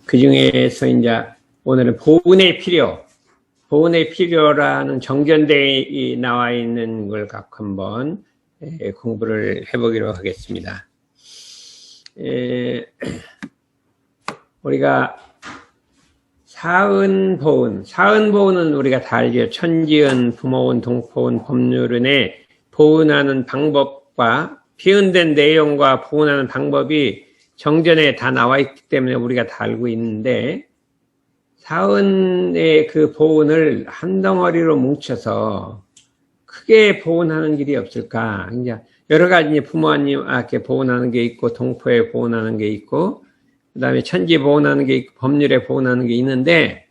그 중에서 이제 오늘은 보훈의 필요라는 정견대에 나와 있는 걸 갖고 한번 공부를 해보기로 하겠습니다. 우리가 사은보훈은 우리가 다 알죠. 천지은, 부모은, 동포은, 법률은의 보훈하는 방법과 표현된 내용과 보훈하는 방법이 정전에 다 나와 있기 때문에 우리가 다 알고 있는데, 사은의 그 보훈을 한 덩어리로 뭉쳐서 크게 보훈하는 길이 없을까? 이제 여러 가지 부모님께 보훈하는 게 있고, 동포에 보훈하는 게 있고, 그 다음에 천지 보훈하는 게 있고, 법률에 보훈하는 게 있는데,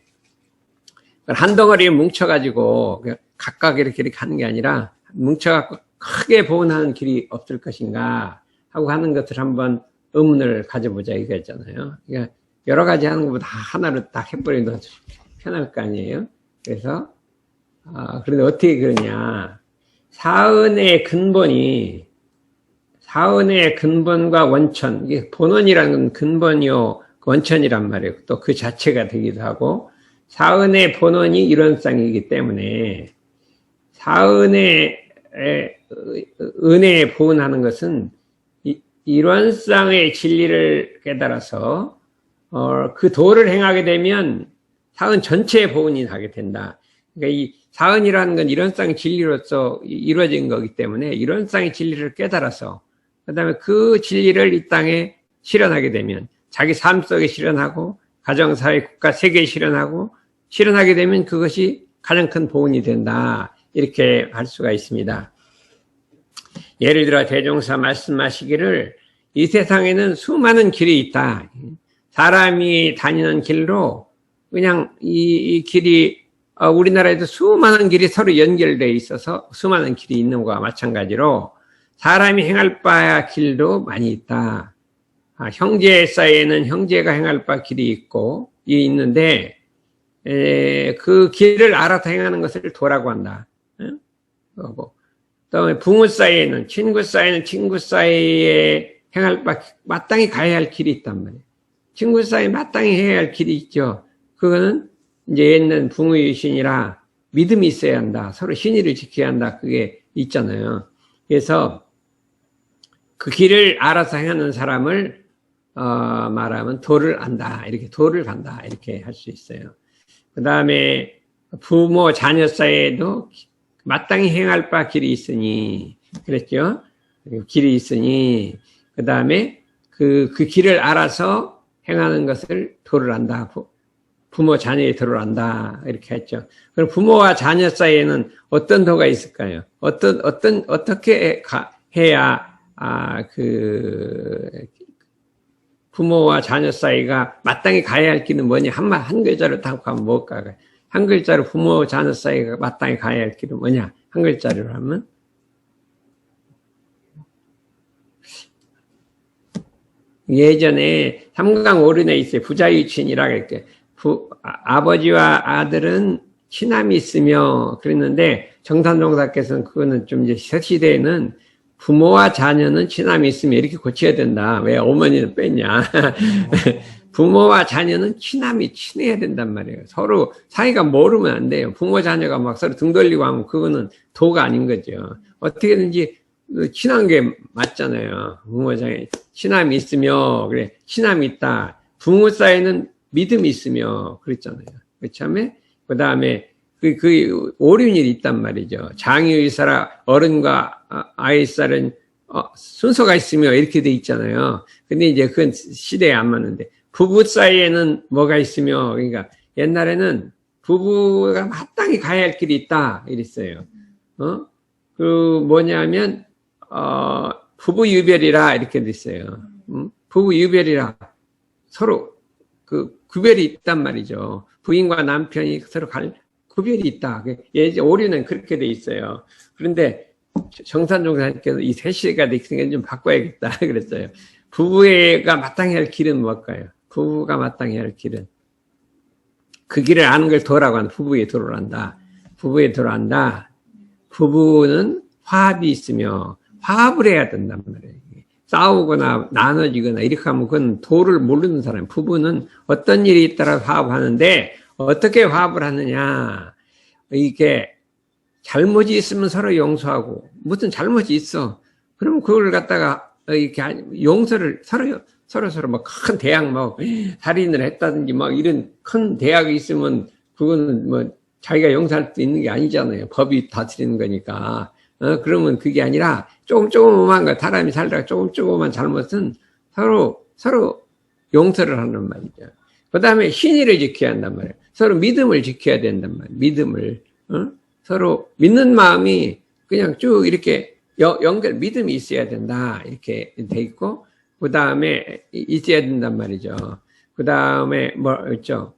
한 덩어리에 뭉쳐가지고 각각 이렇게 하는 게 아니라 뭉쳐갖고 크게 보훈하는 길이 없을 것인가 하고 하는 것을 한번 의문을 가져보자 이거잖아요. 그러니까 여러 가지 하는 것보다 하나로 딱 해버리면 더 편할 거 아니에요. 그래서 그런데 어떻게 그러냐, 사은의 근본과 원천, 이게 본원이라는 건 근본이요 원천이란 말이에요. 또 그 자체가 되기도 하고, 사은의 본원이 이론상이기 때문에 사은의 은혜에 보훈하는 것은 이론상의 진리를 깨달아서 그 도를 행하게 되면 사은 전체의 보훈이 하게 된다. 그러니까 이 사은이라는 건 이론상의 진리로서 이루어진 거기 때문에 이론상의 진리를 깨달아서 그 다음에 그 진리를 이 땅에 실현하게 되면 자기 삶 속에 실현하고 가정사회 국가 세계에 실현하게 되면 그것이 가장 큰 보훈이 된다. 이렇게 할 수가 있습니다. 예를 들어 대종사 말씀하시기를 이 세상에는 수많은 길이 있다. 사람이 다니는 길로 그냥 이 길이 우리나라에도 수많은 길이 서로 연결되어 있어서 수많은 길이 있는 것과 마찬가지로 사람이 행할 바 길도 많이 있다. 형제 사이에는 형제가 행할 바 길이 있는데 그 길을 알아서 행하는 것을 도라고 한다. 또 부모 사이에는 친구 사이에 행할 바 마땅히 가야 할 길이 있단 말이에요. 친구 사이에 마땅히 해야 할 길이 있죠. 그거는 이제 옛날 부모의 신이라 믿음이 있어야 한다. 서로 신의를 지켜야 한다. 그게 있잖아요. 그래서 그 길을 알아서 행하는 사람을 말하면 도를 안다. 이렇게 도를 간다. 이렇게 할 수 있어요. 그 다음에 부모 자녀 사이에도 마땅히 행할 바 길이 있으니, 그랬죠? 길이 있으니, 그 다음에 그 길을 알아서 행하는 것을 도를 안다. 부모 자녀의 도를 안다. 이렇게 했죠. 그럼 부모와 자녀 사이에는 어떤 도가 있을까요? 어떻게 해야, 부모와 자녀 사이가 마땅히 가야 할 길은 뭐냐? 한 글자로 딱 하면 뭘까요? 한 글자로 부모, 자녀 사이가 마땅히 가야 할 길은 뭐냐? 한 글자로 하면? 예전에 삼강오륜에 있어요. 부자유친이라고 이렇게. 아버지와 아들은 친함이 있으며 그랬는데, 정산종사께서는 그거는 좀 이제 새 시대에는 부모와 자녀는 친함이 있으면 이렇게 고쳐야 된다. 왜 어머니는 뺐냐. 부모와 자녀는 친해야 된단 말이에요. 서로 사이가 모르면 안 돼요. 부모 자녀가 막 서로 등 돌리고 하면 그거는 도가 아닌 거죠. 어떻게든지 친한 게 맞잖아요. 부모 자녀 친함이 있으며, 그래, 친함이 있다. 부모 사이에는 믿음이 있으며, 그랬잖아요. 그렇다면 그 다음에 그 오륜이 있단 말이죠. 장유의사라 어른과 아이살은 순서가 있으며 이렇게 돼 있잖아요. 근데 이제 그건 시대에 안 맞는데, 부부 사이에는 뭐가 있으며, 그러니까 옛날에는 부부가 마땅히 가야 할 길이 있다 이랬어요. 뭐냐면 부부 유별이라 이렇게 됐어요. 부부 유별이라 서로 구별이 있단 말이죠. 부인과 남편이 서로 구별이 있다. 예전 오류는 그렇게 돼 있어요. 그런데 정산종사님께서 이 새 시대가 됐으니까 좀 바꿔야겠다 그랬어요. 부부가 마땅히 할 길은 뭘까요? 부부가 마땅히 할 길은 그 길을 아는 걸 도라고 한다. 부부의 도를 안다. 부부의 도를 안다. 부부는 화합이 있으며 화합을 해야 된단 말이에요. 싸우거나 나눠지거나 이렇게 하면 그건 도를 모르는 사람. 부부는 어떤 일이 있더라도 화합하는데 어떻게 화합을 하느냐. 이게 잘못이 있으면 서로 용서하고 무슨 잘못이 있어. 그러면 그걸 갖다가 이렇게 용서를 서로 뭐 큰 대학 뭐 살인을 했다든지 막 이런 큰 대학이 있으면 그거는 뭐 자기가 용서할 수 있는 게 아니잖아요. 법이 다스리는 거니까. 그러면 그게 아니라 조금조금만 거 사람이 살다가 조금조금만 잘못은 서로 용서를 하는 말이죠. 그 다음에 신의를 지켜야 한단 말이에요. 서로 믿음을 지켜야 된단 말이에요. 믿음을. 서로 믿는 마음이 그냥 쭉 이렇게 믿음이 있어야 된다. 이렇게 돼 있고, 그 다음에 있어야 된단 말이죠. 그 다음에 뭐 있죠.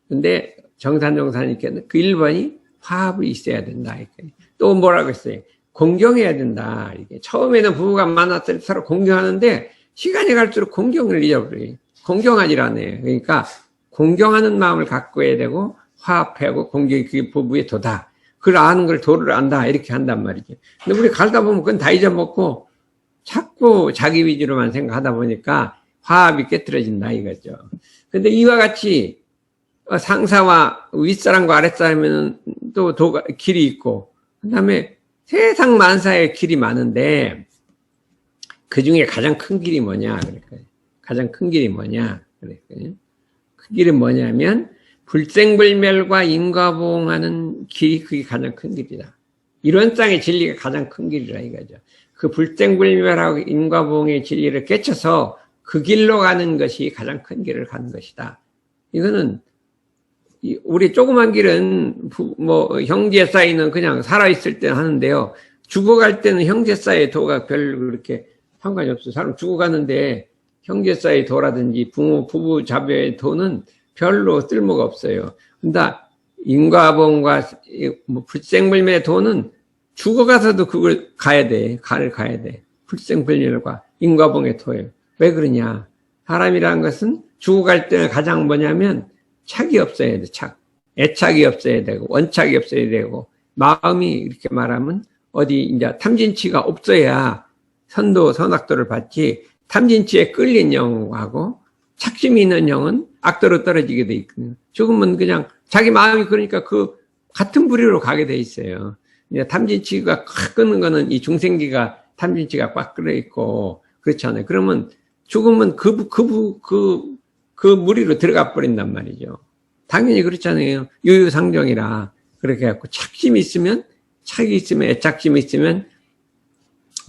근데 정산이니까 그 1번이 화합이 있어야 된다. 이렇게. 또 뭐라고 했어요? 공경해야 된다. 이게 처음에는 부부가 만났을 때 서로 공경하는데 시간이 갈수록 공경을 잊어버려요. 공경하질 않아요. 그러니까 공경하는 마음을 갖고 해야 되고 화합하고 공경이 그게 부부의 도다. 그걸 아는 걸 도를 안다. 이렇게 한단 말이죠. 근데 우리 갈다 보면 그건 다 잊어먹고 자꾸 자기 위주로만 생각하다 보니까 화합이 깨트려진다 이거죠. 근데 이와 같이 상사와 윗사람과 아랫사람에는 또 길이 있고, 그 다음에 세상 만사의 길이 많은데, 그 중에 가장 큰 길이 뭐냐, 그러니까. 가장 큰 길이 뭐냐, 그러니까. 그 길은 뭐냐면, 불생불멸과 인과보응하는 길이 그게 가장 큰 길이다. 이론상의 진리가 가장 큰 길이라 이거죠. 그 불생불멸하고 인과보응의 진리를 깨쳐서 그 길로 가는 것이 가장 큰 길을 가는 것이다. 이거는 우리 조그만 길은 뭐 형제 사이는 그냥 살아있을 때 하는데요. 죽어갈 때는 형제 사이의 도가 별로 그렇게 상관이 없어요. 사람 죽어가는데 형제 사이의 도라든지 부부 자매의 도는 별로 쓸모가 없어요. 근데 인과보응과 불생불멸의 도는 죽어가서도 그걸 가야 돼. 가야 돼. 불생불멸과 인과보응의 도예요. 왜 그러냐? 사람이라는 것은 죽어갈 때는 가장 뭐냐면 착이 없어야 돼, 착. 애착이 없어야 되고, 원착이 없어야 되고, 마음이 이렇게 말하면 어디 이제 탐진치가 없어야 선악도를 받지, 탐진치에 끌린 영하고 착심이 있는 영은 악도로 떨어지게 돼 있거든요. 죽으면 그냥 자기 마음이 그러니까 그 같은 부류로 가게 돼 있어요. 이제 탐진치가 꽉 끊는 거는 이 중생기가 탐진치가 꽉 끌어 있고, 그렇잖아요. 그러면 죽으면 그 무리로 들어가 버린단 말이죠. 당연히 그렇잖아요. 유유상종이라. 그렇게 해갖고 착심이 있으면, 착이 있으면, 애착심이 있으면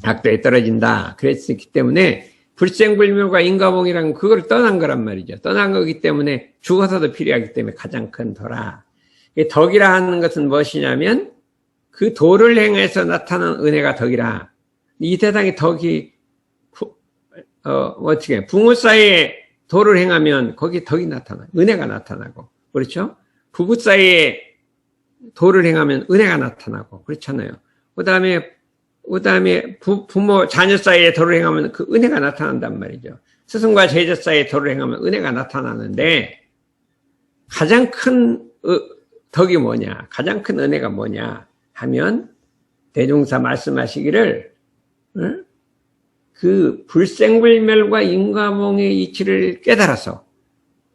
악도에 떨어진다. 그랬기 때문에 불생불멸과 인과보응이란 그걸 떠난 거란 말이죠. 떠난 거기 때문에 죽어서도 필요하기 때문에 가장 큰 도라. 덕이라 하는 것은 무엇이냐면 그 도를 행해서 나타나는 은혜가 덕이라. 이 세상의 덕이 어떻게 부모 사이에 도를 행하면 거기 덕이 나타나요. 은혜가 나타나고. 그렇죠? 부부 사이에 도를 행하면 은혜가 나타나고. 그렇잖아요. 그 다음에 부모, 자녀 사이에 도를 행하면 그 은혜가 나타난단 말이죠. 스승과 제자 사이에 도를 행하면 은혜가 나타나는데 가장 큰 덕이 뭐냐? 가장 큰 은혜가 뭐냐? 하면 대종사 말씀하시기를 그 불생불멸과 인과보응의 이치를 깨달아서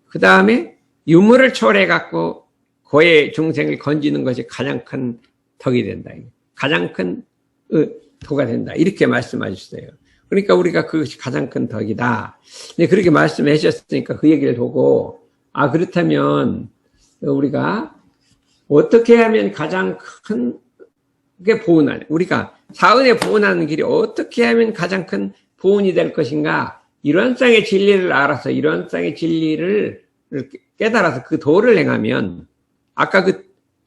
그 다음에 유무를 초월해 갖고 고의 중생을 건지는 것이 가장 큰 덕이 된다. 가장 큰 도가 된다. 이렇게 말씀하셨어요. 그러니까 우리가 그것이 가장 큰 덕이다. 근데 그렇게 말씀해 주셨으니까 그 얘기를 보고 그렇다면 우리가 어떻게 하면 가장 큰 게 보은하냐. 우리가 사은에 보은하는 길이 어떻게 하면 가장 큰 보은이 될 것인가. 이론상의 진리를 알아서 이론상의 진리를 깨달아서 그 도를 행하면 아까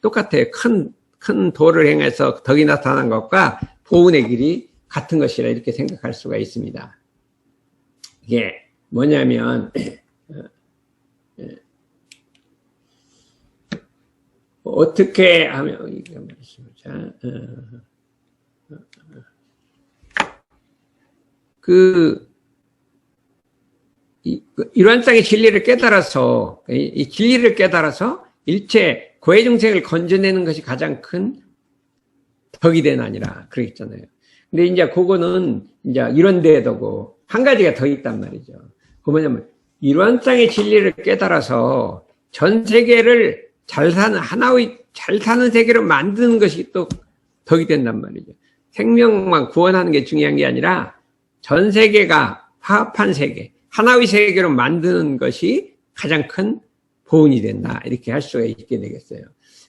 똑같아요. 큰 도를 행해서 덕이 나타난 것과 보은의 길이 같은 것이라 이렇게 생각할 수가 있습니다. 이게 뭐냐면 어떻게 하면 이거 말씀자 이론상의 진리를 깨달아서 이 진리를 깨달아서 일체 고해중생을 건져내는 것이 가장 큰 덕이 되나니라 그러겠잖아요. 근데 이제 그거는 이제 이런 데에도고 한 가지가 더 있단 말이죠. 그 뭐냐면 일원상의 진리를 깨달아서 전 세계를 잘 사는 하나의 잘 사는 세계로 만드는 것이 또 덕이 된단 말이죠. 생명만 구원하는 게 중요한 게 아니라 전 세계가 화합한 세계, 하나의 세계로 만드는 것이 가장 큰 보은이 된다. 이렇게 할 수가 있게 되겠어요.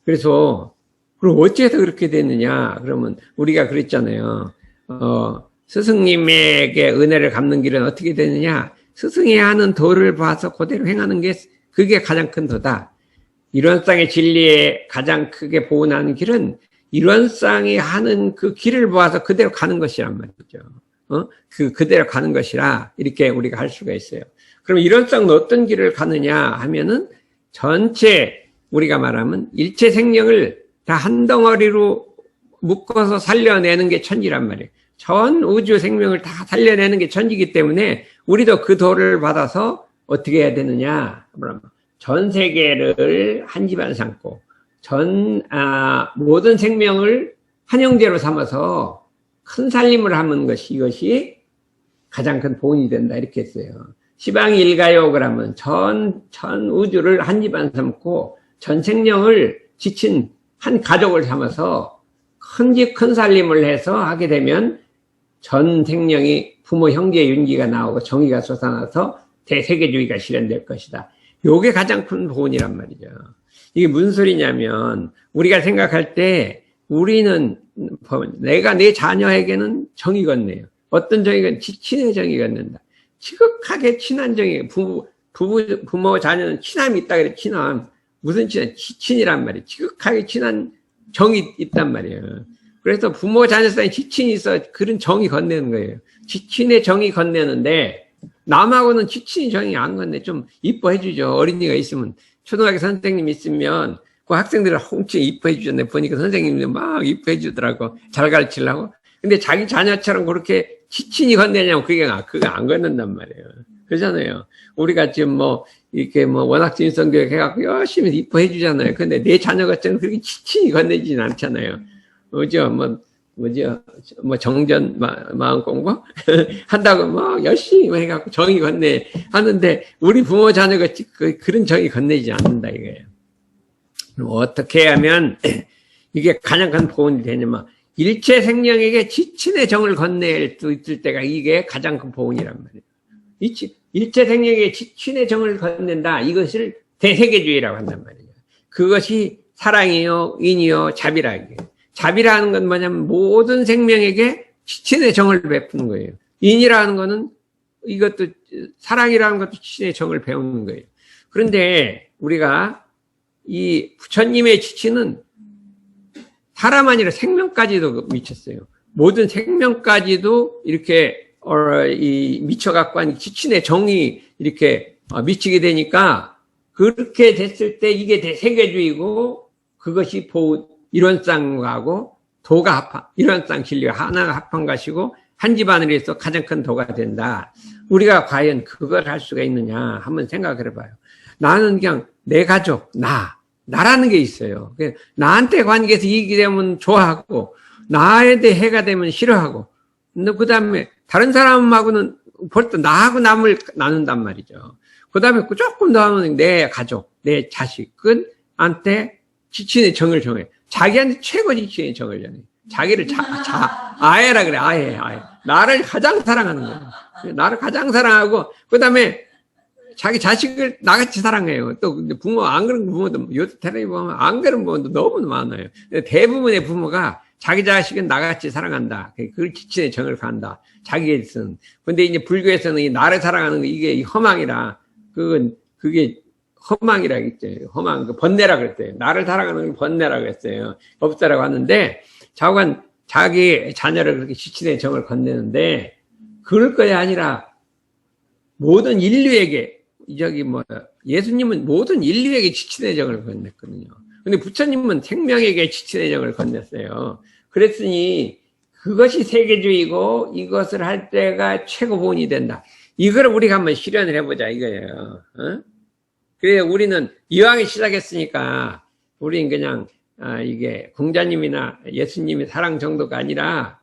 그래서 그럼 어째서 그렇게 됐느냐? 그러면 우리가 그랬잖아요. 스승님에게 은혜를 갚는 길은 어떻게 되느냐? 스승이 하는 도를 봐서 그대로 행하는 게 그게 가장 큰 도다. 일원상의 진리에 가장 크게 보은하는 길은 일원상이 하는 그 길을 보아서 그대로 가는 것이란 말이죠. 그대로 가는 것이라 이렇게 우리가 할 수가 있어요. 그럼 일원상은 어떤 길을 가느냐 하면은 전체 우리가 말하면 일체 생명을 다 한 덩어리로 묶어서 살려내는 게 천지란 말이에요. 전 우주 생명을 다 살려내는 게 천지이기 때문에 우리도 그 도를 받아서 어떻게 해야 되느냐? 전 세계를 한 집안 삼고 모든 생명을 한 형제로 삼아서 큰 살림을 하는 것이 이것이 가장 큰 보은이 된다 이렇게 했어요. 시방이 일가요 그러면 전 우주를 한 집안 삼고 전 생명을 지친 한 가족을 삼아서 큰 살림을 해서 하게 되면 전 생명이 부모 형제 윤기가 나오고 정의가 솟아나서 대세계주의가 실현될 것이다. 요게 가장 큰 보은이란 말이죠. 이게 무슨 소리냐면 우리가 생각할 때 우리는 내가 내 자녀에게는 정이 건네요. 어떤 정의가 친의 정이 건넨다. 지극하게 친한 정이 부모 자녀는 친함이 있다 그래. 친함 무슨 친이란 말이에요. 지극하게 친한 정이 있단 말이에요. 그래서 부모 자녀 사이에 지친이 있어 그런 정이 건네는 거예요. 지친의 정이 건네는데 남하고는 지친이 정이 안 건네. 좀 이뻐해 주죠. 어린이가 있으면 초등학교 선생님 있으면 그 학생들을 엄청 이뻐해 주셨네. 보니까 선생님들 막 이뻐해 주더라고. 잘 가르치려고. 근데 자기 자녀처럼 그렇게 지친이 건네냐면 그거 안 건넨단 말이에요. 그러잖아요. 우리가 지금 이렇게 워낙 진성교육 해갖고 열심히 이뻐해 주잖아요. 근데 내 자녀가 좀 그렇게 지친이 건네지는 않잖아요. 정전 마음 공부 한다고 열심히 해갖고 정이 건네 하는데 우리 부모 자녀가 그런 정이 건네지 않는다 이거예요. 그럼 어떻게 하면 이게 가장 큰 보은이 되냐면 일체 생명에게 지친의 정을 건넬 수 있을 때가 이게 가장 큰 보은이란 말이에요. 일체 생명에게 지친의 정을 건넨다. 이것을 대세계주의라고 한단 말이에요. 그것이 사랑이요, 인이요, 자비라 이게. 자비라는 건 뭐냐면 모든 생명에게 지친의 정을 베푸는 거예요. 인이라는 거는 이것도 사랑이라는 것도 지친의 정을 배우는 거예요. 그런데 우리가 이 부처님의 지친은 사람 아니라 생명까지도 미쳤어요. 모든 생명까지도 이렇게 미쳐갖고 한 지친의 정이 이렇게 미치게 되니까 그렇게 됐을 때 이게 대세계주의고 그것이 일원상하고 도가 합한, 일원상 진리가 하나가 합한 것이고 한 집안으로 해서 가장 큰 도가 된다. 우리가 과연 그걸 할 수가 있느냐 한번 생각을 해봐요. 나는 그냥 내 가족, 나라는 게 있어요. 나한테 관계에서 이익이 되면 좋아하고 나에 대해 해가 되면 싫어하고 근데 그 다음에 다른 사람하고는 벌써 나하고 남을 나눈단 말이죠. 그 다음에 조금 더 하면 내 가족, 내 자식은 한테 지친의 정을 정해. 자기한테 최고 지친의 정을 정해. 자기를 아예라 그래. 아예. 나를 가장 사랑하는 거야. 나를 가장 사랑하고 그 다음에 자기 자식을 나같이 사랑해요. 또 부모 안 그런 부모도 요새 텔레비 보면 안 그런 부모도 너무 많아요. 대부분의 부모가 자기 자식은 나같이 사랑한다. 그걸 지친의 정을 간다. 자기에서는. 근데 이제 불교에서는 이 나를 사랑하는 거 이게 허망이라 그게 허망이라고 했어요. 번뇌라고 그랬어요. 나를 사랑하는 게 번뇌라고 그랬어요. 법사라고 하는데 자기 자녀를 그렇게 지친의 정을 건네는데 그럴 것이 아니라 모든 인류에게 예수님은 모든 인류에게 지친의 정을 건넸거든요. 근데 부처님은 생명에게 지친의 정을 건넸어요. 그랬으니 그것이 세계주의고 이것을 할 때가 최고 보은이 된다. 이걸 우리가 한번 실현을 해보자 이거예요. 그래서 우리는 이왕에 시작했으니까 우리는 그냥 이게 공자님이나 예수님의 사랑 정도가 아니라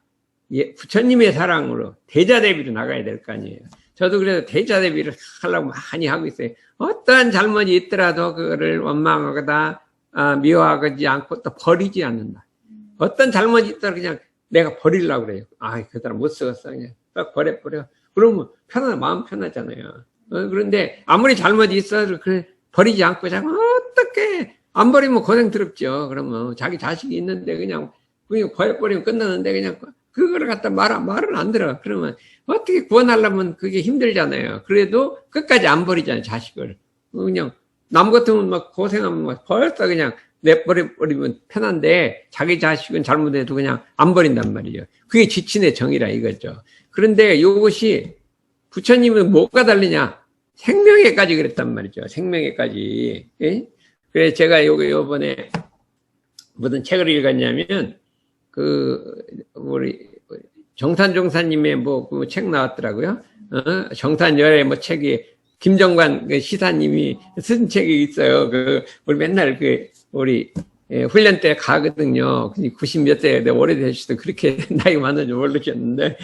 부처님의 사랑으로 대자대비로 나가야 될 거 아니에요. 저도 그래서 대자대비를 하려고 많이 하고 있어요. 어떠한 잘못이 있더라도 그거를 원망하거나 미워하지 않고 또 버리지 않는다. 어떤 잘못이 있더라도 그냥 내가 버리려고 그래요. 그 사람 못 쓰겠어. 그냥 딱 버려. 그러면 마음 편하잖아요. 그런데 아무리 잘못이 있어도 그걸 버리지 않고 자꾸 어떻게 안 버리면 고생스럽죠. 그러면 자기 자식이 있는데 그냥 버려버리면 끝나는데 그냥 그거를 갖다 말은 안 들어. 그러면 어떻게 구원하려면 그게 힘들잖아요. 그래도 끝까지 안 버리잖아요, 자식을. 그냥 남 같으면 막 고생하면 막 벌써 그냥 내버려버리면 편한데 자기 자식은 잘못해도 그냥 안 버린단 말이에요. 그게 지친의 정이라 이거죠. 그런데 이것이 부처님은 뭐가 다르냐? 생명에까지 그랬단 말이죠. 생명에까지. 예? 그래서 제가 요번에 무슨 책을 읽었냐면 우리 정산종사님의 그 책 나왔더라고요. 정산열의 책이 김정관 시사님이 쓴 책이 있어요. 우리 맨날 우리 훈련 때 가거든요. 90몇 세 오래되시도 그렇게 나이 많은지 모르셨는데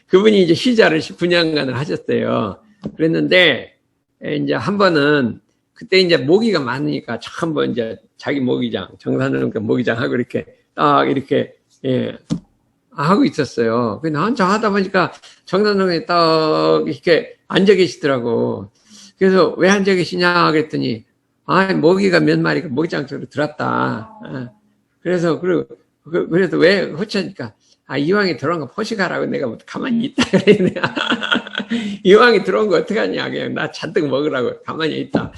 그분이 이제 시자를 19년간을 하셨어요. 그랬는데 이제 한 번은 그때 이제 모기가 많으니까 한번 이제 자기 모기장 정산종사 모기장 하고 이렇게 딱 이렇게 하고 있었어요. 한참 하다 보니까 정산종사님이 딱 이렇게 앉아 계시더라고. 그래서 왜 앉아 계시냐 그랬더니 모기가 몇 마리가 모기장 쪽으로 들었다. 그래서 그래서 왜 호치니까 이왕에 들어온 거 포식하라고 내가 뭐 가만히 있다 그래. 이왕에 들어온 거 어떡하냐 그냥 나 잔뜩 먹으라고 가만히 있다.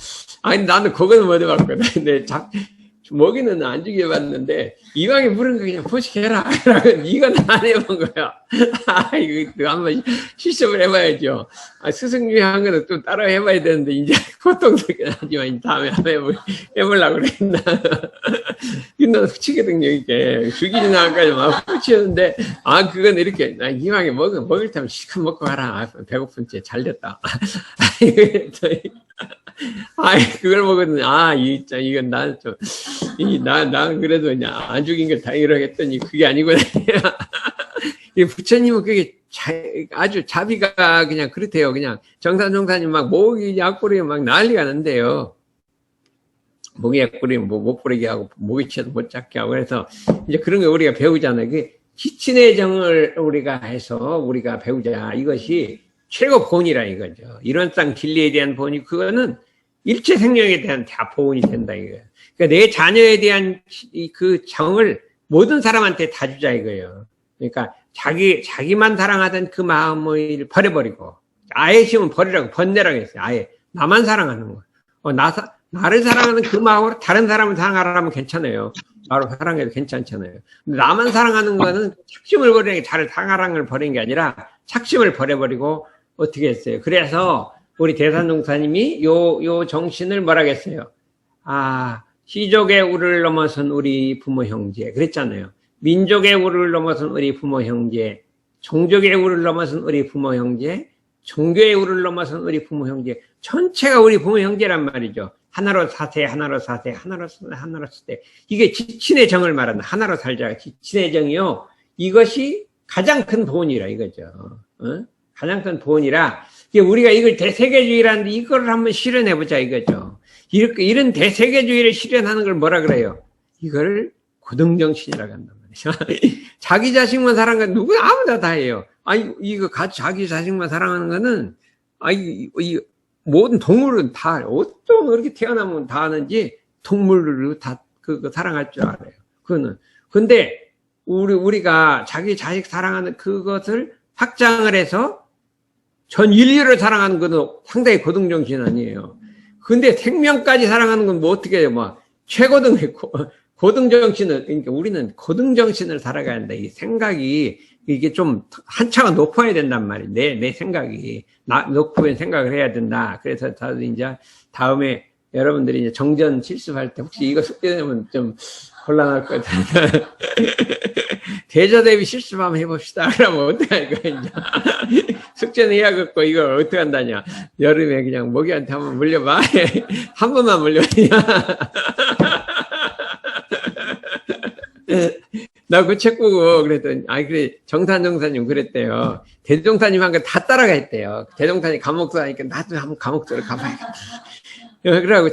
나는 그거는 못 해봤거든. 근데 모기는 안 죽여봤는데 이왕에 물은 거 그냥 포식해라. 이건 안 해본 거야. 이거 한번 실습을 해봐야죠. 스승님이 한 거는 또 따라 해봐야 되는데 이제 고통스럽긴 하지만 다음에 한번 해보려고 그랬나. 근데 후치거든요. 이게 죽이지 나까지 막 후치는데 그건 이렇게 이왕에 먹을 테면 시컷 먹고 가라. 배고픈지 잘 됐다. 그걸 보고는 이건 나는 좀 난 그래도 그냥 안 죽인 걸 다행이라고 했더니 그게 아니구나. 부처님은 그게 아주 자비가 그냥 그렇대요. 그냥 정산종사님 막 모기 약 뿌리면 막 난리가 난대요. 모기 약 뿌리면 못 뿌리게 하고 모기채도 못 잡게 하고 그래서 이제 그런 거 우리가 배우잖아요. 그게 지친의 정을 우리가 해서 우리가 배우자. 이것이 최고 보온이라 이거죠. 이론상 진리에 대한 보온이 그거는 일체 생명에 대한 다 보온이 된다 이거예요. 그러니까 내 자녀에 대한 그 정을 모든 사람한테 다 주자 이거예요. 그러니까 자기만 사랑하던 그 마음을 버려버리고 아예 심은 버리라고 번내라고 했어요. 아예 나만 사랑하는 거. 나를 사랑하는 그 마음으로 다른 사람을 사랑하라면 괜찮아요. 나로 사랑해도 괜찮잖아요. 근데 나만 사랑하는 거는 착심을 버리는 게 다른 사랑하는 걸 버리는 게 아니라 착심을 버려버리고 어떻게 했어요? 그래서 우리 대산종사님이 요 정신을 뭐라고 했어요? 시족의 우를 넘어선 우리 부모 형제 그랬잖아요. 민족의 우를 넘어선 우리 부모 형제, 종족의 우를 넘어선 우리 부모 형제, 종교의 우를 넘어선 우리 부모 형제, 전체가 우리 부모 형제란 말이죠. 하나로 사세, 하나로 사세, 하나로 사세, 하나로 사세. 이게 지친의 정을 말한다. 하나로 살자. 지친의 정이요. 이것이 가장 큰 보온이라 이거죠. 가장 큰 보온이라 우리가 이걸 대세계주의라는데 이걸 한번 실현해보자 이거죠. 이런 대세계주의를 실현하는 걸 뭐라 그래요? 이걸 고등정신이라고 한단 말이죠. 자기 자식만 사랑하는 누구 아무나 다 해요. 이거 자기 자식만 사랑하는 거는 모든 동물은 다 어쩜 그렇게 태어나면 다 하는지 동물을 다 그거 사랑할 줄 알아요. 그거는 근데 우리가 자기 자식 사랑하는 그것을 확장을 해서 전 인류를 사랑하는 것은 상당히 고등정신 아니에요. 근데 생명까지 사랑하는 건 뭐 어떻게 해요? 고등정신을, 그러니까 우리는 고등정신을 살아가야 한다. 이 생각이, 이게 좀 한차가 높아야 된단 말이에요. 내 생각이. 높은 생각을 해야 된다. 그래서 저도 이제 다음에 여러분들이 이제 정전 실습할 때 혹시 이거 숙제되면 좀 곤란할 것 같아요. 대저대비 실습 한번 해봅시다. 그러면 어떡할 거야, 이제. 숙제는 해야겠고, 이걸 어떻게 한다냐. 여름에 그냥 모기한테 한번 물려봐. 한 번만 물려봐. 나 그 책 보고 그랬더니, 그래, 정산님 그랬대요. 대종사님 한 거 다 따라가 했대요. 대종사님 감옥도 하니까 나도 한번 감옥도를 가봐야겠다. 그러고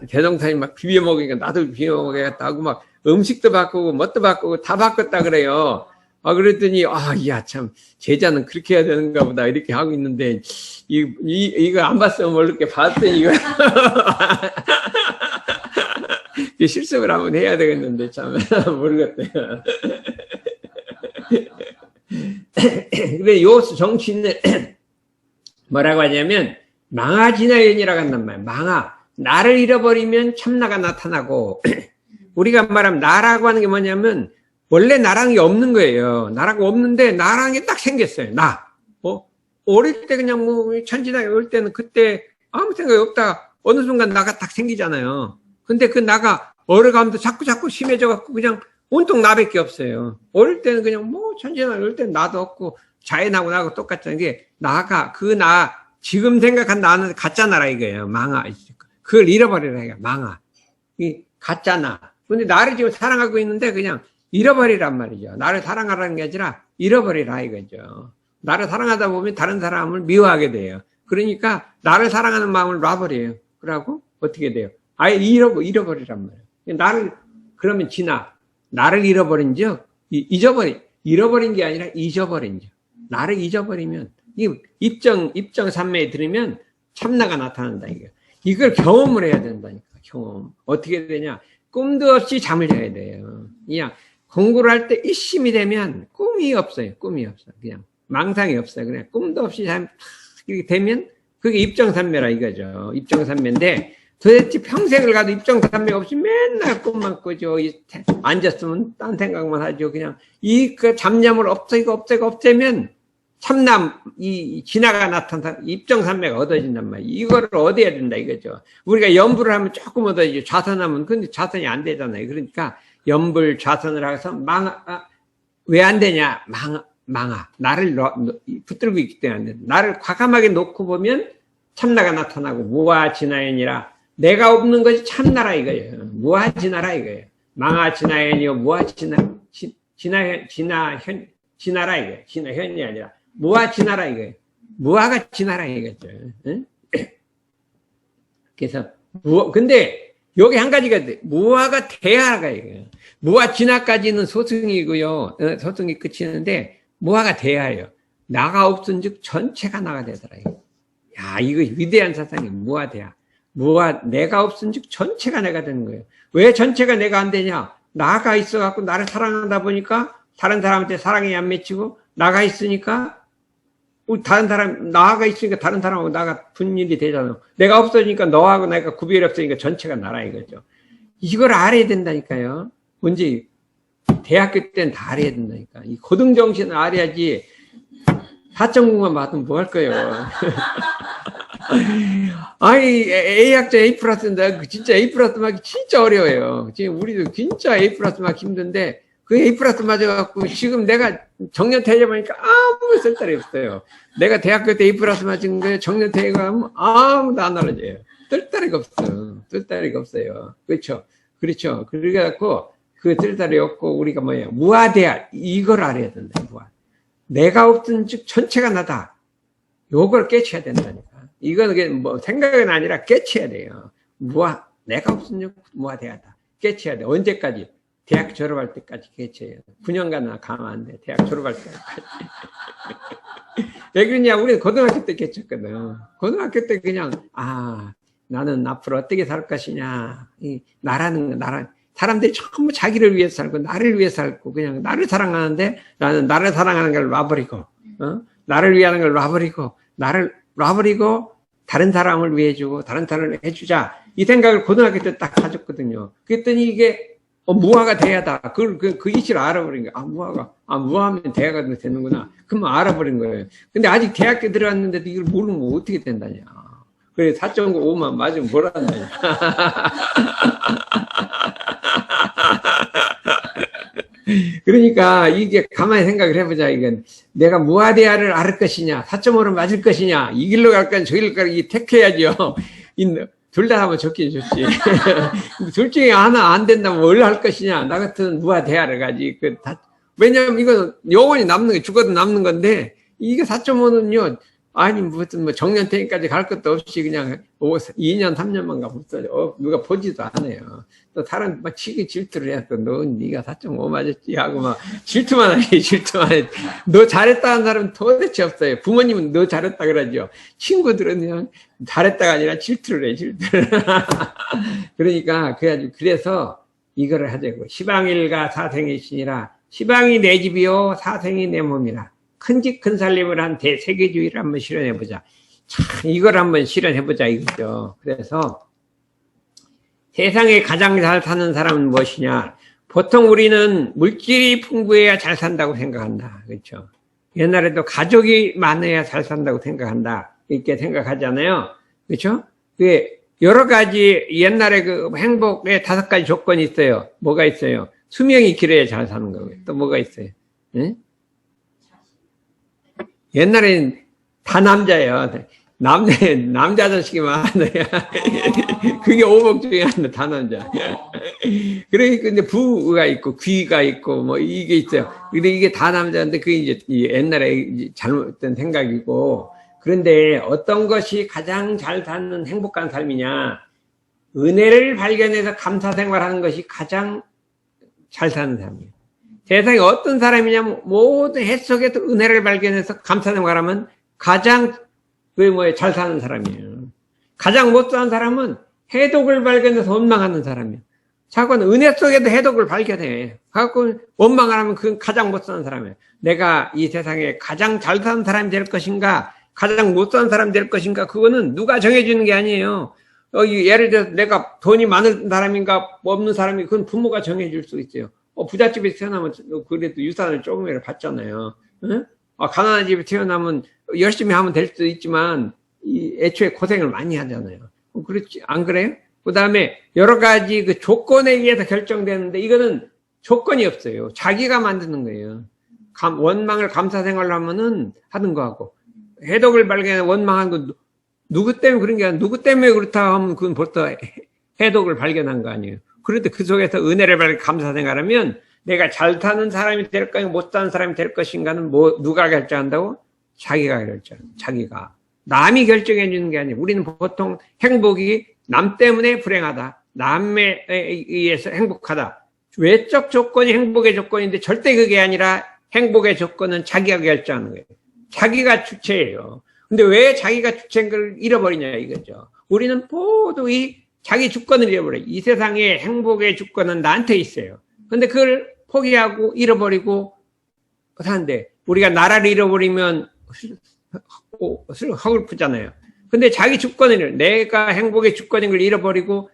대종사님 막 비벼 먹으니까 나도 비벼 먹어야겠다 하고 막 음식도 바꾸고 뭣도 바꾸고 다 바꿨다 그래요. 그랬더니, 야, 참, 제자는 그렇게 해야 되는가 보다, 이렇게 하고 있는데, 이거 안 봤으면 모르게 봤더니, 이거. 실습을 한번 해야 되겠는데, 참, 모르겠대요. 그래, 요 정치는, 뭐라고 하냐면, 망아진화연이라고 한단 말이에요. 나를 잃어버리면 참나가 나타나고, 우리가 말하면 나라고 하는 게 뭐냐면, 원래 나랑이 없는 거예요. 나라고 없는데 나랑이 딱 생겼어요. 어릴 때 그냥 천진하게 어릴 때는 그때 아무 생각이 없다가 어느 순간 나가 딱 생기잖아요. 근데 그 나가 어려가면서 자꾸 심해져갖고 그냥 온통 나밖에 없어요. 어릴 때는 그냥 천진하게 어릴 때는 나도 없고 자연하고 나하고 똑같잖아요. 이게 지금 생각한 나는 가짜 나라 이거예요. 망아. 그걸 잃어버리라 이거 망아. 이 가짜 나. 근데 나를 지금 사랑하고 있는데 그냥 잃어버리란 말이죠. 나를 사랑하라는 게 아니라 잃어버리라 이거죠. 나를 사랑하다 보면 다른 사람을 미워하게 돼요. 그러니까 나를 사랑하는 마음을 놔버려요. 그러고 어떻게 돼요? 아예 잃어버리란 말이에요. 그러면 나를 잃어버린 즉, 잃어버린 게 아니라 잊어버린 즉. 나를 잊어버리면, 입정산매에 들으면 참나가 나타난다, 이걸 경험을 해야 된다니까, 경험. 어떻게 되냐? 꿈도 없이 잠을 자야 돼요. 그냥, 공부를 할 때 일심이 되면 꿈이 없어요. 그냥 망상이 없어요. 그냥 꿈도 없이 이렇게 되면 그게 입정산매라 이거죠. 입정산매인데 도대체 평생을 가도 입정산매 없이 맨날 꿈만 꾸죠. 앉았으면 딴 생각만 하죠. 그냥 그 잡념을 없애면 참남 진화가 나타나 입정산매가 얻어진단 말이에요. 이거를 얻어야 된다 이거죠. 우리가 염불을 하면 조금 얻어지죠. 좌선하면 근데 좌선이 안 되잖아요. 그러니까 염불 좌선을 해서 왜 안 되냐? 망아. 나를 붙들고 있기 때문에 안 된다. 나를 과감하게 놓고 보면 참나가 나타나고 무아진화연이라 내가 없는 것이 참나라 이거예요. 무아진화라 이거예요. 망아진화연이요 진화라 이거예요. 진화현이 아니라 무아진화라 이거예요. 무아가 진화라 이거죠. 응? 그래서 근데 여기 한 가지가 돼. 무아가 대하가 이거예요. 무아 진화까지는 소승이고요. 소승이 끝이는데 무아가 대하예요. 나가 없은 즉 전체가 나가 되더라. 야, 이거 위대한 사상이에요. 무아 대하. 내가 없은 즉 전체가 내가 되는 거예요. 왜 전체가 내가 안 되냐? 나가 있어갖고 나를 사랑하다 보니까 다른 사람한테 사랑이 안 맺히고 나가 있으니까 나가 있으니까 다른 사람하고 나가 분일이 되잖아. 내가 없어지니까 너하고 내가 구별이 없으니까 전체가 나라 이거죠. 이걸 알아야 된다니까요. 언제 대학교 때는 다 알아야 된다니까. 이 고등정신을 알아야지 4.9만 받으면 뭐 할 거예요. A학자 A 플러스인데 진짜 A 플러스 맞기 진짜 어려워요. 지금 우리도 진짜 A 플러스 맞기 힘든데 그 A 플러스 맞아갖고 지금 내가 정년퇴직해 보니까 아무 쓸데가 없어요. 내가 대학교 때 A 플러스 맞은 거에 정년퇴직을 하면 아무도 안 알아줘요. 쓸데가 없어. 쓸데가 없어요. 그렇죠. 그래갖고 그 쓸데가 없고 우리가 무아대하 이걸 알아야 된다. 무아. 내가 없던 즉 전체가 나다. 요걸 깨쳐야 된다니까. 이거는 생각은 아니라 깨쳐야 돼요. 내가 없은 즉 무아대하다. 깨쳐야 돼. 언제까지? 대학 졸업할 때까지 깨쳐야 돼. 9년간 가면 안 돼. 대학 졸업할 때까지. 왜 그러냐? 우리는 고등학교 때 깨쳤거든. 고등학교 때 그냥, 나는 앞으로 어떻게 살 것이냐. 사람들이 전부 자기를 위해서 살고, 나를 위해서 살고, 그냥 나를 사랑하는데, 나는 나를 사랑하는 걸 놔버리고, 나를 위하는 걸 놔버리고, 다른 사람을 위해주고, 다른 사람을 해주자. 이 생각을 고등학교 때 딱 가졌거든요. 그랬더니 이게, 무아가 대하다. 그 이치를 알아버린 거야. 무아하면 대하가 되는구나. 그러면 알아버린 거예요. 근데 아직 대학교 들어갔는데도 이걸 모르면 어떻게 된다냐. 그래, 4.5만 맞으면 뭘 한다냐. 그러니까 이게 가만히 생각을 해보자. 이건 내가 무아대하를 알 것이냐, 4.5를 맞을 것이냐, 이 길로 갈 거냐, 저 길로 갈 거냐, 택해야죠. 둘 다 하면 좋긴 좋지. 둘 중에 하나 안 된다면 뭘 할 것이냐. 나 같은 무화 대화를 가지. 왜냐면 이건 영원히 남는 게, 죽어도 남는 건데, 이게 4.5는요, 아니, 무슨, 정년퇴임까지 갈 것도 없이 그냥 2년, 3년만 가면 누가 보지도 않아요. 또 다른, 치기 질투를 해. 또 네가 4.5 맞았지 하고 질투만 하지, 질투만 해. 너 잘했다 는 사람은 도대체 없어요. 부모님은 너 잘했다 그러죠. 친구들은 그냥 잘했다가 아니라 질투를 해, 질투를. 그러니까, 그래서 이거를 하자고. 시방일가 사생의 신이라. 시방이 내 집이요, 사생이 내 몸이라. 큰집 큰살림을 한 대세계주의를 한번 실현해보자. 참, 이걸 한번 실현해보자, 이거죠. 그래서, 세상에 가장 잘 사는 사람은 무엇이냐? 보통 우리는 물질이 풍부해야 잘 산다고 생각한다. 그렇죠? 옛날에도 가족이 많아야 잘 산다고 생각한다. 이렇게 생각하잖아요. 그렇죠? 여러 가지, 옛날에 그 행복의 5가지 조건이 있어요. 뭐가 있어요? 수명이 길어야 잘 사는 거고요. 또 뭐가 있어요? 네? 옛날에는 다 남자예요. 남자 자식이 많아요. 그게 오복 중에 하나, 다 남자. 그러니까, 근데 부가 있고, 귀가 있고, 이게 있어요. 근데 이게 다 남자인데, 그게 이제 옛날에 잘못된 생각이고, 그런데 어떤 것이 가장 잘 사는 행복한 삶이냐? 은혜를 발견해서 감사 생활하는 것이 가장 잘 사는 삶이에요. 세상에 어떤 사람이냐면 모든 해 속에서 은혜를 발견해서 감사 생활하면 가장 잘 사는 사람이에요. 가장 못 사는 사람은 해독을 발견해서 원망하는 사람이에요. 자꾸는 은혜 속에도 해독을 발견해. 갖고 원망을 하면 그건 가장 못 사는 사람이에요. 내가 이 세상에 가장 잘 사는 사람이 될 것인가, 가장 못 사는 사람이 될 것인가, 그거는 누가 정해주는 게 아니에요. 예를 들어서 내가 돈이 많은 사람인가 없는 사람이, 그건 부모가 정해줄 수 있어요. 부잣집에 태어나면 그래도 유산을 조금이라도 받잖아요. 응? 가난한 집에 태어나면 열심히 하면 될 수도 있지만 애초에 고생을 많이 하잖아요. 그렇지 안 그래요? 그 다음에 여러 가지 그 조건에 의해서 결정되는데 이거는 조건이 없어요. 자기가 만드는 거예요. 원망을 감사 생활로 하면은 하는 거하고, 해독을 발견해 원망한 거 누구 때문에 그런 게 아니라 누구 때문에 그렇다 하면 그건 벌써 해독을 발견한 거 아니에요. 그런데 그 속에서 은혜를 발견 감사 생활하면 내가 잘 사는 사람이 될 것인가 못 사는 사람이 될 것인가는 누가 결정한다고? 자기가 결정한다. 자기가. 남이 결정해 주는 게 아니에요. 우리는 보통 행복이 남 때문에 불행하다, 남에 의해서 행복하다. 외적 조건이 행복의 조건인데 절대 그게 아니라 행복의 조건은 자기가 결정하는 거예요. 자기가 주체예요. 근데 왜 자기가 주체인 걸 잃어버리냐 이거죠. 우리는 모두 자기 주권을 잃어버려요. 이 세상의 행복의 주권은 나한테 있어요. 근데 그걸 포기하고 잃어버리고 사는데, 우리가 나라를 잃어버리면 허글프잖아요. 근데 자기 주권을, 내가 행복의 주권인 걸 잃어버리고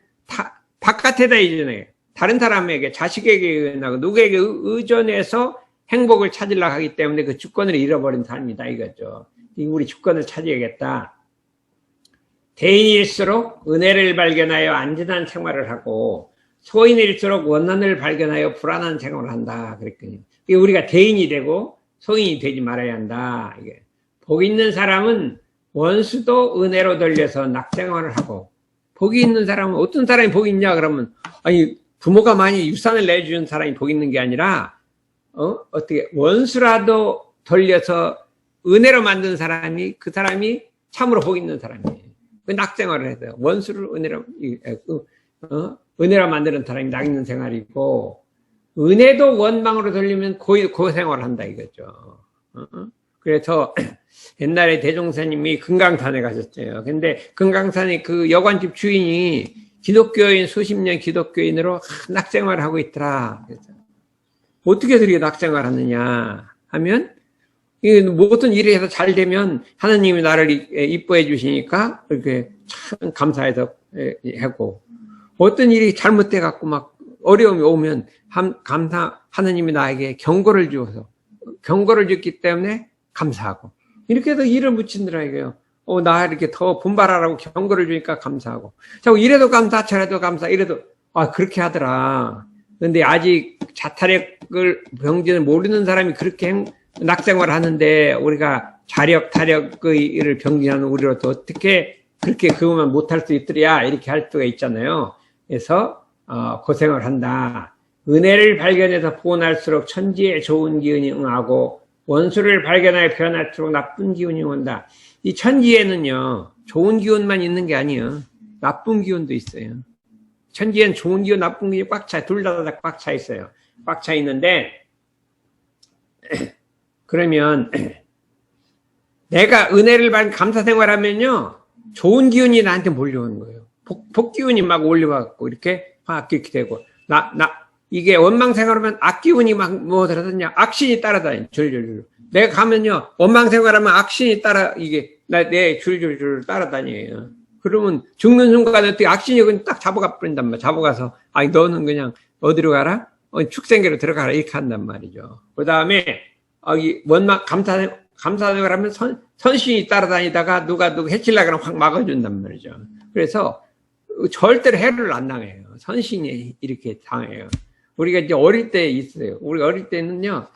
바깥에다 의존해요. 다른 사람에게, 자식에게 의존하고 누구에게 의존해서 행복을 찾으려고 하기 때문에 그 주권을 잃어버린 삶이다 이거죠. 우리 주권을 찾아야겠다. 대인일수록 은혜를 발견하여 안전한 생활을 하고, 소인일수록 원한을 발견하여 불안한 생활을 한다. 그랬거든요. 우리가 대인이 되고 소인이 되지 말아야 한다. 이게. 복 있는 사람은 원수도 은혜로 돌려서 낙생활을 하고, 복이 있는 사람은, 어떤 사람이 복이 있냐 그러면, 아니 부모가 많이 유산을 내주는 사람이 복 있는 게 아니라 어떻게 원수라도 돌려서 은혜로 만든 사람이, 그 사람이 참으로 복 있는 사람이에요. 그 낙생활을 해서 원수를 은혜로 만드는 사람이 낙 있는 생활이고, 은혜도 원망으로 돌리면 고생활을 한다 이거죠. 그래서 옛날에 대종사님이 금강산에 가셨어요. 근데 금강산에 그 여관집 주인이 기독교인, 수십 년 기독교인으로 낙생활을 하고 있더라. 그래서 어떻게 그렇게 낙생활을 하느냐 하면, 모든 일에 해서 잘 되면 하나님이 나를 이뻐해 주시니까 이렇게 참 감사해서 하고, 어떤 일이 잘못돼 갖고 막 어려움이 오면 하나님이 나에게 경고를 주어서, 경고를 줬기 때문에 감사하고, 이렇게 해서 일을 붙이더라 이거요. 나 이렇게 더 분발하라고 경고를 주니까 감사하고, 자꾸 이래도 감사, 저래도 감사, 이래도 그렇게 하더라. 근데 아직 자타력을 병진을 모르는 사람이 그렇게 낙생활을 하는데, 우리가 자력, 타력의 일을 병진하는 우리로서 어떻게 그렇게 그것만 못할 수 있더랴 이렇게 할 수가 있잖아요. 그래서 고생을 한다. 은혜를 발견해서 보온할수록 천지에 좋은 기운이 응하고 원수를 발견하여 변할수록 나쁜 기운이 온다. 이 천지에는요 좋은 기운만 있는 게 아니에요. 나쁜 기운도 있어요. 천지엔 좋은 기운 나쁜 기운이 둘 다 꽉 차 있어요. 꽉 차 있는데 그러면 내가 은혜를 받은 감사 생활하면요 좋은 기운이 나한테 몰려오는 거예요. 복 기운이 막 올려갖고 이렇게 되고 이게 원망 생활하면 악기운이 막 들어다니냐 악신이 따라다니 줄줄줄. 내가 가면요 원망 생활하면 악신이 내 줄줄줄 따라다녀요. 그러면 죽는 순간에 어떻게 악신이 그냥 딱 잡아가 버린단 말이야. 잡아가서 너는 그냥 어디로 가라? 축생계로 들어가라 이렇게 한단 말이죠. 그 다음에 원망 감사 생활하면 선신이 따라다니다가 누가 해치려고 하면 확 막아준단 말이죠. 그래서 절대로 해를 안 당해요. 선신이 이렇게 당해요. 우리가 이제 어릴 때 있어요. 우리가 어릴 때는요,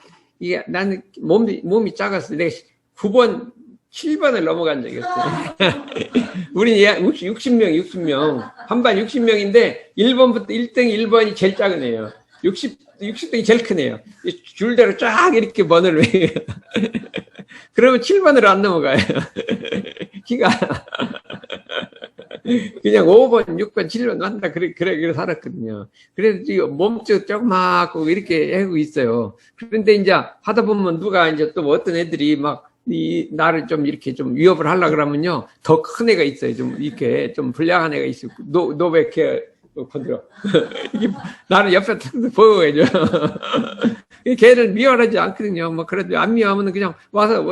나는 몸이 작았어. 내가 9번, 7번을 넘어간 적이 없어요. 우리 60명. 한반 60명인데, 1번부터 1등 1번이 제일 작은 애예요. 60등이 제일 큰 애예요. 줄대로 쫙 이렇게 번을 외요. 그러면 7번으로 안 넘어가요. 키가. 그냥 5번, 6번, 7번 한다. 그래 살았거든요. 그래서 지금 몸쪽 조그맣고 이렇게 하고 있어요. 그런데 이제 하다 보면 누가 이제 또 어떤 애들이 나를 좀 이렇게 좀 위협을 하려고 그러면요. 더 큰 애가 있어요. 좀 이렇게 좀 불량한 애가 있어요. 너 왜 이렇게 건드려? 나는 옆에 보호해줘. 걔를 미워하지 않거든요. 그래도 안 미워하면 그냥 와서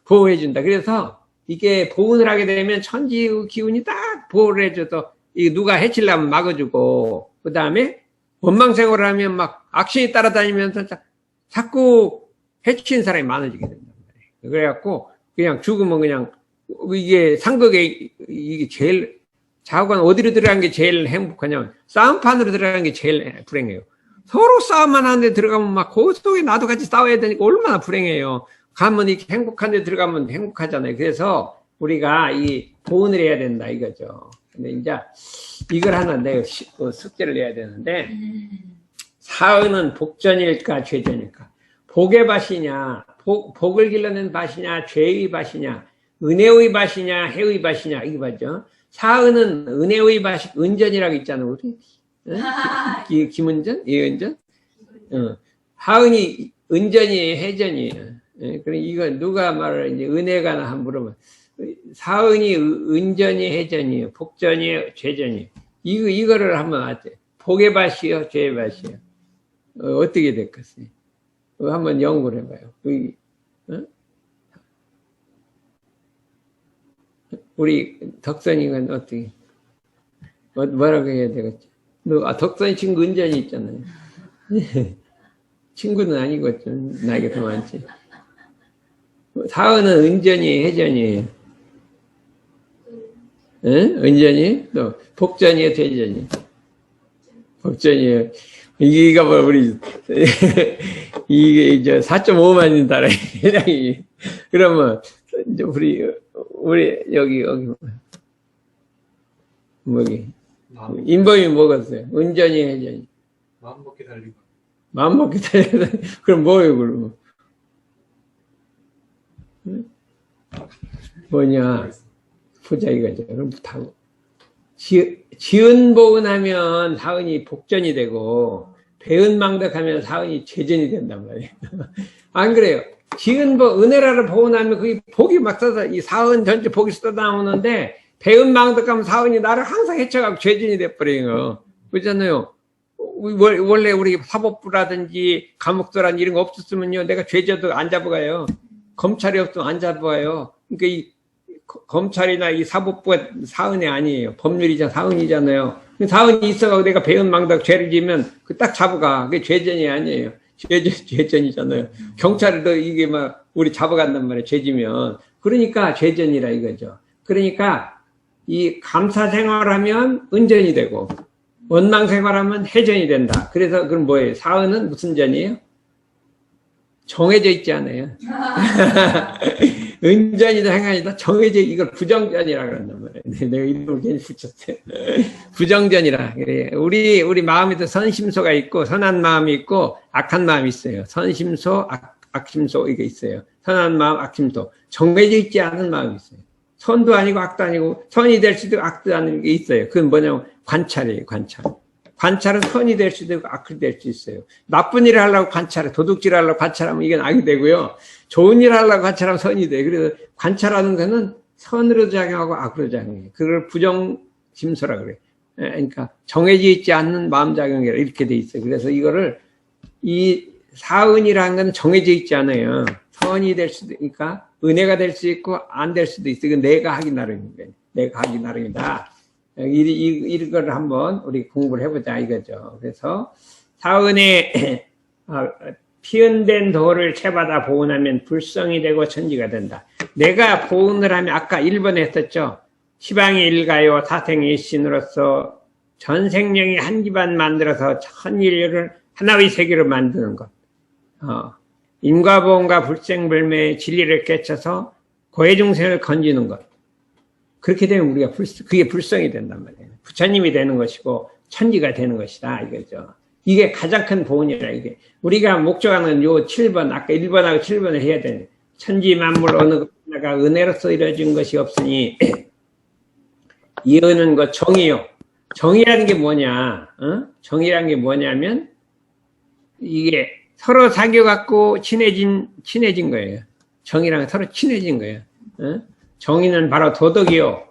보호해준다. 그래서 이게 보온을 하게 되면 천지의 기운이 딱 보호를 해줘서 누가 해치려면 막아주고 그 다음에 원망생활을 하면 막 악신이 따라다니면서 자꾸 해치는 사람이 많아지게 된단 말이에요. 그래갖고 그냥 죽으면 그냥 이게 상극에 이게 제일 자고간 어디로 들어가는 게 제일 행복하냐면 싸움판으로 들어가는 게 제일 불행해요. 서로 싸움만 하는데 들어가면 막 그 속에 나도 같이 싸워야 되니까 얼마나 불행해요. 가면 이렇게 행복한 데 들어가면 행복하잖아요. 그래서 우리가 이 보온을 해야 된다 이거죠. 근데 이제 이걸 하나 내가 숙제를 해야 되는데 사은은 복전일까 죄전일까? 복의 밭이냐, 복을 길러낸 밭이냐, 죄의 밭이냐, 은혜의 밭이냐, 해의 밭이냐 이거 맞죠? 사은은 은혜의 밭이 은전이라고 있잖아요. 우리 김은전, 이은전. 하은이 은전이에요, 해전이에요. 그럼 이거 누가 말을 이제 은혜가 나 한번 물으면 사은이 은전이 해전이에요, 복전이에요, 죄전이에요. 이거를 한번 하세요. 복의 밭이요, 죄의 밭이요. 어떻게 됐겠어요? 한번 연구를 해봐요. 우리 덕선이가 어떻게 뭐라고 해야 되겠지? 덕선이 친구 은전이 있잖아요. 친구는 아니고 좀 나이가 더 많지. 사은은 은전이 해전이에요. 응? 은전이 또 복전이에요, 대전이. 복전이에요. 이게 뭐 우리 이게 이제 4.5만인 달에 그러면 이제 우리 여기 뭐기 인범이 먹었어요. 은전이 해전이. 마음먹기 달리고. 마음먹기 달리고. 그럼 뭐예요, 그러면? 뭐냐, 보자 이거죠. 그럼 다, 지은복은 하면 사은이 복전이 되고, 배은망덕하면 사은이 죄전이 된단 말이에요. 안 그래요? 지은복, 은혜라를 복원하면 그게 복이 막 써서, 이 사은 전체 복이 쏟아 나오는데, 배은망덕하면 사은이 나를 항상 해쳐가고 죄전이 돼버려요. 그렇잖아요. 원래 우리 사법부라든지 감옥도라든지 이런 거 없었으면요, 내가 죄져도 안 잡아가요. 검찰이 없으면 안 잡아요. 그러니까 이 검찰이나 이 사법부가 사은이 아니에요. 법률이잖아, 사은이잖아요. 사은이 있어가지고 내가 배은망덕 죄를 지면 그 딱 잡아가. 그게 죄전이 아니에요. 죄전이잖아요. 경찰도 이게 막 우리 잡아간단 말이에요. 죄지면. 그러니까 죄전이라 이거죠. 그러니까 이 감사 생활하면 은전이 되고 원망 생활하면 해전이 된다. 그래서 그럼 뭐예요? 사은은 무슨 전이에요? 정해져 있지 않아요. 은전이다 행한이다 정해져 이걸 부정전이라 그런단 말이에요. 내가 이름을 괜히 붙였어요. 부정전이라. 그래. 우리 마음에도 선심소가 있고 선한 마음이 있고 악한 마음이 있어요. 선심소, 악심소 이게 있어요. 선한 마음, 악심소. 정해져 있지 않은 마음이 있어요. 선도 아니고 악도 아니고 선이 될 수도 있고 악도 아닌 게 있어요. 그건 뭐냐면 관찰이에요. 관찰. 관찰은 선이 될 수도 있고 악이 될 수 있어요. 나쁜 일을 하려고 관찰해. 도둑질을 하려고 관찰하면 이건 악이 되고요. 좋은 일을 하려고 관찰하면 선이 돼요. 그래서 관찰하는 거는 선으로 작용하고 악으로 작용해요. 그걸 부정심소라 그래요. 그러니까 정해져 있지 않는 마음작용이라 이렇게 돼 있어요. 그래서 이거를 이 사은이라는 건 정해져 있지 않아요. 선이 될 수도 있으니까 은혜가 될 수 있고 안 될 수도 있어요. 이건 내가 하기 나름입니다. 내가 하기 나름이다. 이걸 한번 우리 공부를 해보자 이거죠. 그래서 사은의 피은된 도를 채받아 보은하면 불성이 되고 천지가 된다. 내가 보은을 하면 아까 1번에 했었죠. 시방이 일가요 사생의 신으로서 전 생명이 한 집안 만들어서 천 인류를 하나의 세계로 만드는 것. 인과보험과 불생불매의 진리를 깨쳐서 고해중생을 건지는 것. 그렇게 되면 우리가 그게 불성이 된단 말이에요. 부처님이 되는 것이고 천지가 되는 것이다 이거죠. 이게 가장 큰 보은이라 이게. 우리가 목적하는 요 7번 아까 1번하고 7번을 해야 되는 천지 만물 어느 하나가 은혜로서 이루어진 것이 없으니 이 은은 것 정이요. 정이라는 게 뭐냐? 정이라는 게 뭐냐면 이게 서로 사귀어갖고 친해진 거예요. 정이랑 서로 친해진 거예요. 정의는 바로 도덕이요.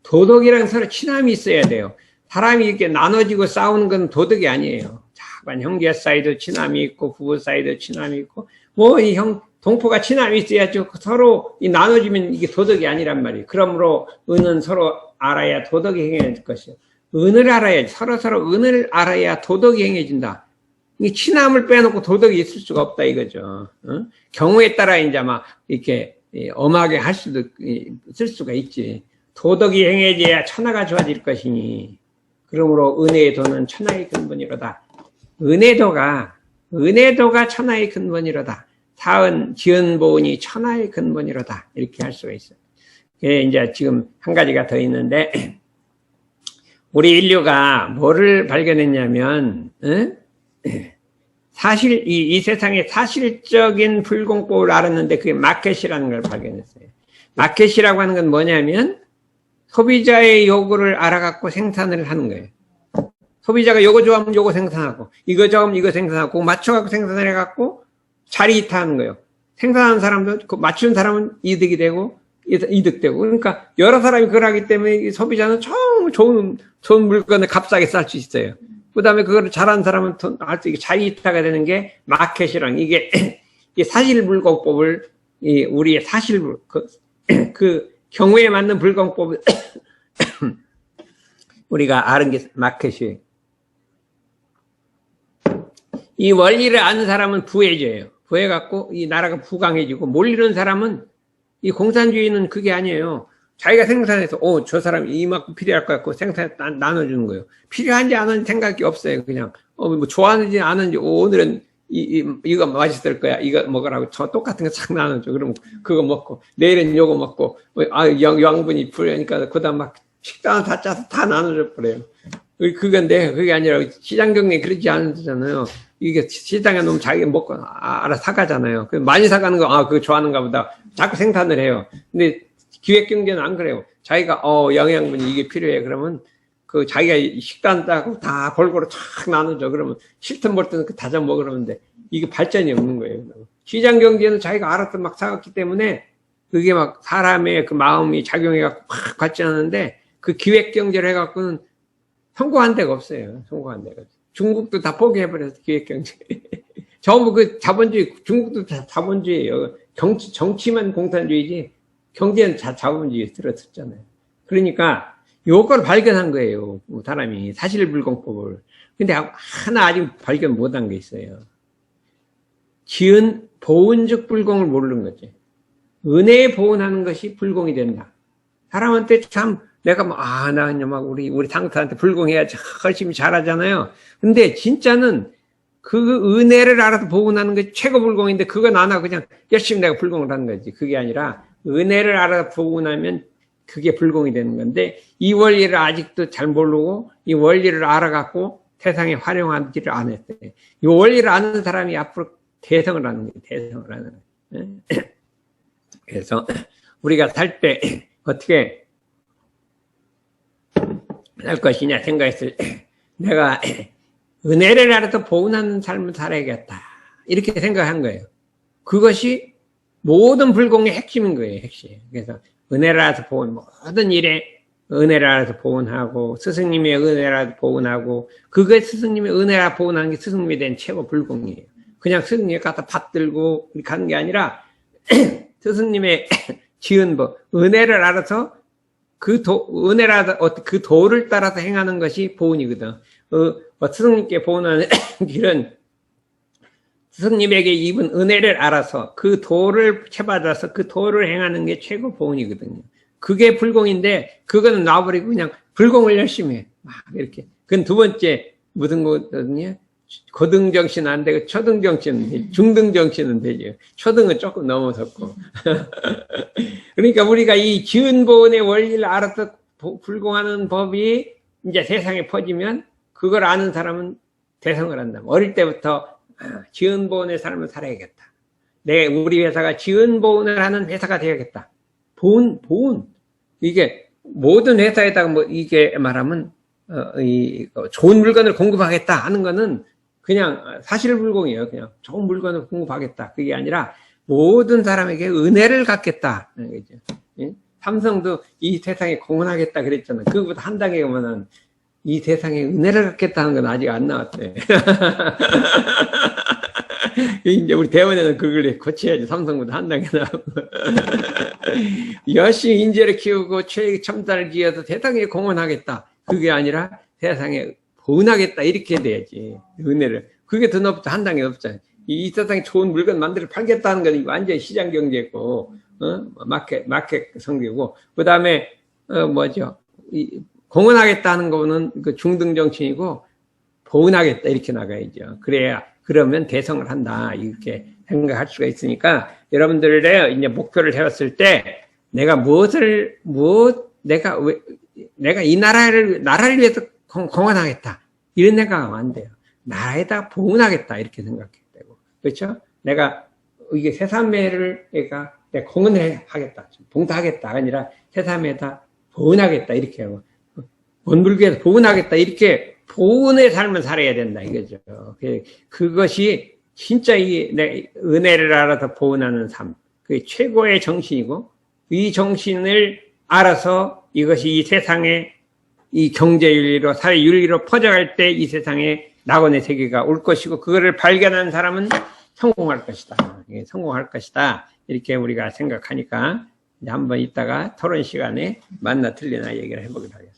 도덕이랑 서로 친함이 있어야 돼요. 사람이 이렇게 나눠지고 싸우는 건 도덕이 아니에요. 자반 형제 사이도 친함이 있고 부부 사이도 친함이 있고 뭐 이 동포가 친함이 있어야죠. 서로 이 나눠지면 이게 도덕이 아니란 말이에요. 그러므로 은은 서로 알아야 도덕이 행해질 것이요. 은을 알아야지. 서로 은을 알아야 도덕이 행해진다. 이 친함을 빼놓고 도덕이 있을 수가 없다 이거죠. 경우에 따라 이제 막 이렇게 엄하게 할 수도 쓸 수가 있지. 도덕이 행해져야 천하가 좋아질 것이니 그러므로 은혜의 도는 천하의 근본이로다. 은혜도가 천하의 근본이로다. 사은 지은 보은이 천하의 근본이로다. 이렇게 할 수가 있어요. 이제 지금 한 가지가 더 있는데 우리 인류가 뭐를 발견했냐면 사실 이 세상에 사실적인 불공법을 알았는데 그게 마켓이라는 걸 발견했어요. 마켓이라고 하는 건 뭐냐면 소비자의 요구를 알아갖고 생산을 하는 거예요. 소비자가 요거 좋아하면 요거 생산하고 이거 좋아하면 이거 생산하고 맞춰갖고 생산을 해갖고 자리이탈하는 거예요. 생산하는 사람도 그 맞추는 사람은 이득이 되고 이득되고 그러니까 여러 사람이 그걸 하기 때문에 소비자는 정말 좋은 물건을 값싸게 쌀 수 있어요. 그 다음에 그걸 잘하는 사람은 할 수 있게 자리이탈가 되는 게 마켓이랑 이게 사실불공법을 우리의 그 경우에 맞는 불공법을 우리가 아는 게 마켓이에요. 이 원리를 아는 사람은 부해져요. 부해갖고 이 나라가 부강해지고 몰리는 사람은 이 공산주의는 그게 아니에요. 자기가 생산해서 저 사람이 이만큼 필요할 것 같고 생산해서 나눠주는 거예요. 필요한지 안 하는지 생각이 없어요. 그냥 뭐 좋아하는지 안 하는지 오늘은 이거 맛있을 거야. 이거 먹으라고 저 똑같은 거 싹 나눠줘. 그럼 그거 먹고 내일은 요거 먹고 양분이 필요하니까 그다음 막 식단을 다 짜서 다 나눠줘 버려요. 그건데 그게 아니라 시장 경리 그렇지 않잖아요. 이게 시장에 놓으면 자기가 먹고 알아서 사가잖아요. 많이 사가는 거 그거 좋아하는가 보다. 자꾸 생산을 해요. 근데 기획경제는 안 그래요. 자기가 영양분이 이게 필요해. 그러면 그 자기가 식단 따고 다 골고루 쫙 나누죠. 그러면 싫든 멀든 그 다져 먹으려는데 이게 발전이 없는 거예요. 시장 경제는 자기가 알아서 막 사갔기 때문에 그게 막 사람의 그 마음이 작용해갖고 확 발전하는데 그 기획경제를 해갖고는 성공한 데가 없어요. 성공한 데가. 중국도 다 포기해버려서 기획경제. 전부 그 자본주의, 중국도 다 자본주의예요. 정치만 공산주의지 경제는 다 자본주의에 들어섰잖아요. 그러니까 요걸 발견한 거예요. 사람이 사실불공법을. 근데 하나 아직 발견 못한 게 있어요. 지은 보은즉 불공을 모르는 거지. 은혜에 보은하는 것이 불공이 된다. 사람한테 참 내가 나 그냥 막 우리 상사한테 불공해야 열심히 잘하잖아요. 근데 진짜는 그 은혜를 알아서 보은하는 게 최고 불공인데 그건 안 하고 그냥 열심히 내가 불공을 하는 거지. 그게 아니라 은혜를 알아보고 나면 그게 불공이 되는 건데, 이 원리를 아직도 잘 모르고 이 원리를 알아갖고 세상에 활용하지를 않았어요. 이 원리를 아는 사람이 앞으로 대성을 하는 거예요. 대성을 하는 거예요. 그래서 우리가 살 때 어떻게 할 것이냐 생각했을 때, 내가 은혜를 알아서 보은하는 삶을 살아야겠다, 이렇게 생각한 거예요. 그것이 모든 불공의 핵심인 거예요. 핵심. 그래서 은혜를 알아서 보은, 모든 일에 은혜를 알아서 보은하고, 스승님의 은혜를 알아서 보은하고, 그게 스승님의 은혜를 알아서 보은하는 게 스승님에 대한 최고 불공이에요. 그냥 스승님에 갖다 받들고 이렇게 하는 게 아니라 스승님의 지은 법, 은혜를 알아서 그 도를 따라서 행하는 것이 보은이거든. 스승님께 보은하는 길은 스승님에게 입은 은혜를 알아서 그 도를 채받아서 그 도를 행하는 게 최고 보은이거든요. 그게 불공인데, 그거는 놔버리고 그냥 불공을 열심히 해. 막 이렇게. 그건 두 번째 무슨 거거든요. 고등정신 안 되고 초등정신은 되죠. 중등정신은 되죠. 초등은 조금 넘어섰고. 그러니까 우리가 이 지은보은의 원리를 알아서 불공하는 법이 이제 세상에 퍼지면, 그걸 아는 사람은 대성을 한다. 어릴 때부터 지은보은의 삶을 살아야겠다. 우리 회사가 지은보은을 하는 회사가 되어야겠다. 보은. 이게 모든 회사에다가 이게 말하면 좋은 물건을 공급하겠다 하는 거는 그냥 사실불공이에요. 그냥 좋은 물건을 공급하겠다. 그게 아니라 모든 사람에게 은혜를 갖겠다. 삼성도 이 세상에 공헌하겠다 그랬잖아요. 그거보다 한 단계 가면은 이 세상에 은혜를 갖겠다는 건 아직 안 나왔대. 이제 우리 대원에는 그걸 고쳐야지. 삼성보다 한 단계 나오고. 열심히 인재를 키우고 최의 첨단을 기해서 세상에 공헌하겠다. 그게 아니라 세상에 보은하겠다. 이렇게 돼야지. 은혜를. 그게 더 높죠. 한 단계 높잖아요. 이 세상에 좋은 물건 만들어 팔겠다는 건 완전히 시장 경제고, 마켓 성격이고, 그 다음에, 공헌하겠다는 거는 그 중등 정신이고, 보은하겠다. 이렇게 나가야죠. 그러면 대성을 한다. 이렇게 생각할 수가 있으니까, 여러분들의 이제 목표를 세웠을 때, 내가 내가 이 나라를 위해서 공헌하겠다. 이런 생각하면 안 돼요. 나라에다 보은하겠다. 이렇게 생각해야 되고. 그렇죠? 내가 이게 새삼매를 내가 공헌을 하겠다. 봉사하겠다. 아니라 새삼매에다 보은하겠다. 이렇게 하고. 원불교에서 보은하겠다. 이렇게 보은의 삶을 살아야 된다. 이거죠. 그것이 진짜 내 은혜를 알아서 보은하는 삶. 그게 최고의 정신이고, 이 정신을 알아서 이것이 이 세상에 이 경제윤리로 사회윤리로 퍼져갈 때 이 세상에 낙원의 세계가 올 것이고, 그거를 발견하는 사람은 성공할 것이다. 성공할 것이다. 이렇게 우리가 생각하니까 이제 한번 이따가 토론 시간에 만나 틀리나 얘기를 해보기로 하겠습니다.